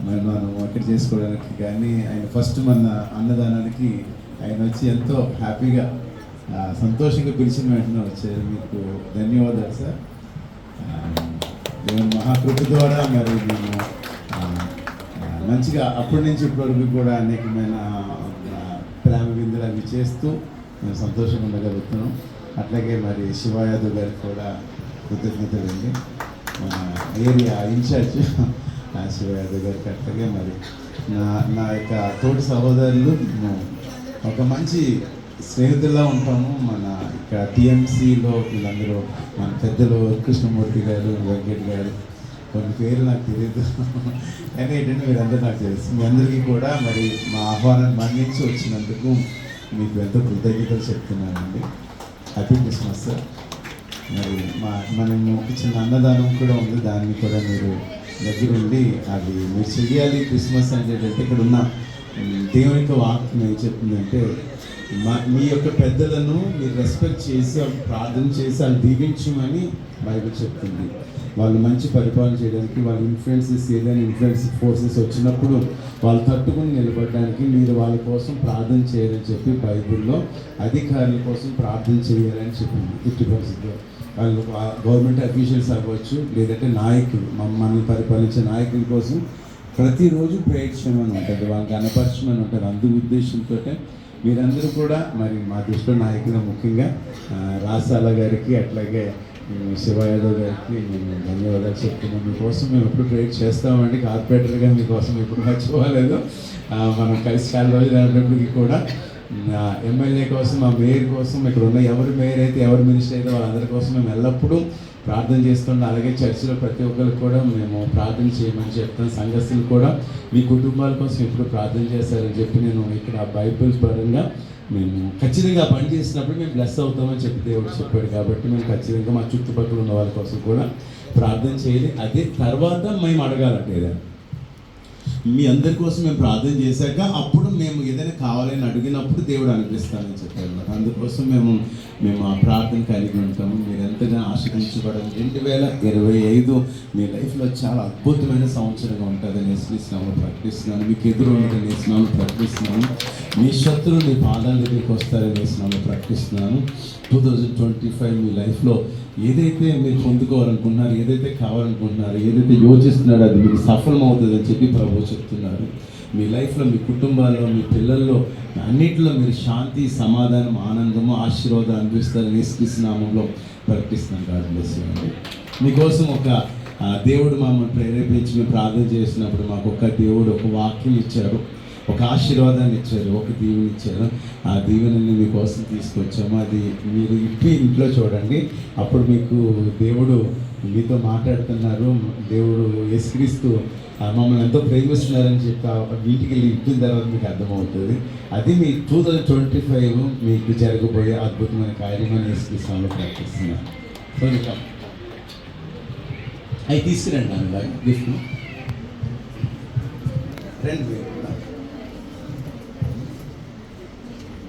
మరి మనం అక్కడ చేసుకోవడానికి కానీ ఆయన ఫస్ట్ మన అన్నదానానికి ఆయన వచ్చి ఎంతో హ్యాపీగా సంతోషంగా పిలిచిన వెంటనే వచ్చారు. మీకు ధన్యవాదాలు సార్. దేవుని మహాకృప ద్వారా మరి మేము మంచిగా అప్పటి నుంచి ఇప్పటివరకు కూడా అనేకమైన ప్రేమ విందులు అవి చేస్తూ మేము సంతోషంగా ఉండగలుగుతున్నాం. అట్లాగే మరి శివ యాదవ్ గారికి కూడా కృతజ్ఞతలండి, మన ఏరియా ఇన్ఛార్జ్ శివ యాదవ్ గారికి. అట్లాగే మరి నా యొక్క తోటి సహోదరులు మేము ఒక మంచి స్నేహితుల్లా ఉంటాము. మన ఇక్కడ టీఎంసీలో వీళ్ళందరూ మన పెద్దలు కృష్ణమూర్తి గారు, వెంకట్ గారు, కొన్ని పేర్లు నాకు తెలియదు కానీ ఏంటంటే మీరందరూ నాకు తెలుసు. మీ అందరికీ కూడా మరి మా ఆహ్వానాన్ని మన్నించి వచ్చినందుకు మీకు ఎంతో కృతజ్ఞతలు చెప్తున్నానండి. Happy Christmas sir. మరి మనము చిన్న అన్నదానం కూడా ఉంది, దాన్ని కూడా మీరు దగ్గరుండి అది మీరు చెయ్యాలి. క్రిస్మస్ అంటే ఇక్కడ ఉన్న దేవుని యొక్క వాక్యం ఏం చెప్తుందంటే, మీ యొక్క పెద్దలను మీరు రెస్పెక్ట్ చేసి ప్రార్థన చేసి వాళ్ళు దీవించమని బైబిల్ చెప్తుంది. వాళ్ళు మంచి పరిపాలన చేయడానికి, వాళ్ళ ఇన్ఫ్లుయెన్సెస్ ఏదైనా ఇన్ఫ్లుయెన్స్ ఫోర్సెస్ వచ్చినప్పుడు వాళ్ళు తట్టుకుని నిలబడడానికి మీరు వాళ్ళ కోసం ప్రార్థన చేయాలని చెప్పి బైబిల్లో అధికారుల కోసం ప్రార్థన చేయాలని చెప్పింది. 50% వాళ్ళు గవర్నమెంట్ అఫీషియల్స్ అవ్వచ్చు, లేదంటే నాయకులు, మనల్ని పరిపాలించే నాయకుల కోసం ప్రతిరోజు ప్రేయర్ చేయమని ఉంటుంది, వాళ్ళకి కనపరచమని ఉంటుంది. అందు ఉద్దేశంతో మీరందరూ కూడా మరి మా దృష్టిలో నాయకులు ముఖ్యంగా రాసాల గారికి అట్లాగే శివ యాదవ్ గారికి మేము ధన్యవాదాలు చెప్తున్నాం. మీకోసం మేము ఎప్పుడు ప్రేయర్ చేస్తామండి. కార్పొరేటర్గా మీకోసం ఎప్పుడు మర్చిపోలేదు. మనం కలిసి చాలా రోజులు అయినప్పటికీ కూడా ఎమ్మెల్యే కోసం, మా మేయర్ కోసం, ఇక్కడ ఉన్న ఎవరు మేయర్ అయితే ఎవరు మినిస్టర్ అయితే వాళ్ళందరి కోసం మేము ఎల్లప్పుడూ ప్రార్థన చేస్తున్నాం. అలాగే చర్చిలో ప్రతి ఒక్కరికి కూడా మేము ప్రార్థన చేయమని చెప్తాను. సంఘస్థులు కూడా మీ కుటుంబాల కోసం ఎప్పుడు ప్రార్థన చేస్తారని చెప్పి నేను ఇక్కడ బైబిల్ పరంగా మేము ఖచ్చితంగా పని చేసినప్పుడు మేము బ్లెస్ అవుతామని చెప్పి దేవుడు చెప్పాడు. కాబట్టి మేము ఖచ్చితంగా మా చుట్టుపక్కల ఉన్న వాళ్ళ కోసం కూడా ప్రార్థన చేయాలి. అదే తర్వాత మేము అడగాలంటే ఏదైనా మీ అందరి కోసం మేము ప్రార్థన చేశాక అప్పుడు మేము ఏదైనా కావాలని అడిగినప్పుడు దేవుడు అనుగ్రహిస్తానని చెప్పారు అన్నమాట. అందుకోసం మేము ఆ ప్రార్థన కలిగి ఉంటాము. మీరు ఎంతగా ఆశీర్వదించబడాలి. 2025 మీ లైఫ్లో చాలా అద్భుతమైన సంవత్సరంగా ఉంటుందని నేర్చుకున్నాము, ప్రకటిస్తున్నాను. మీకు ఎదురు ఉండదని నేర్చుకున్నాను, ప్రకటిస్తున్నాను. మీ శత్రువులు మీ పాదాల దగ్గరికి వస్తారని నేర్చుకున్నాను, ప్రకటిస్తున్నాను. 2025 మీ లైఫ్లో ఏదైతే మీరు పొందుకోవాలనుకుంటున్నారు, ఏదైతే కావాలనుకుంటున్నారు, ఏదైతే యోచిస్తున్నారో అది మీకు సఫలం అవుతుందని చెప్పి ప్రభువు చెప్తున్నారు. మీ లైఫ్లో, మీ కుటుంబాల్లో, మీ పిల్లల్లో అన్నింటిలో మీరు శాంతి, సమాధానం, ఆనందము, ఆశీర్వాదం అనిపిస్తారని యేసుక్రీస్తు నామములో ప్రకటిస్తున్నాను. ప్రార్థిస్తున్నాను. మీకోసం ఒక దేవుడు మమ్మల్ని ప్రేరేపించి మేము ప్రార్థన చేసినప్పుడు మాకు ఒక దేవుడు ఒక వాక్యం ఇచ్చారు, ఒక ఆశీర్వాదాన్ని ఇచ్చారు, ఒక దీవెన ఇచ్చారు. ఆ దీవెనని మీకోసం తీసుకొచ్చాము. అది మీరు ఇప్పి ఇంట్లో చూడండి. అప్పుడు మీకు దేవుడు మీతో మాట్లాడుతున్నారు. దేవుడు యేసుక్రీస్తు మమ్మల్ని ఎంతో ప్రేమిస్తున్నారని చెప్పి వీటికి ఇప్పిన తర్వాత మీకు అర్థమవుతుంది. అది మీ 2025 మీకు జరగబోయే అద్భుతమైన కార్యమని యేసుక్రీస్తులో ప్రకటిస్తున్నాను. సో ఇంకా అవి తీసుకురండి అలాగే గిఫ్ట్ రండి.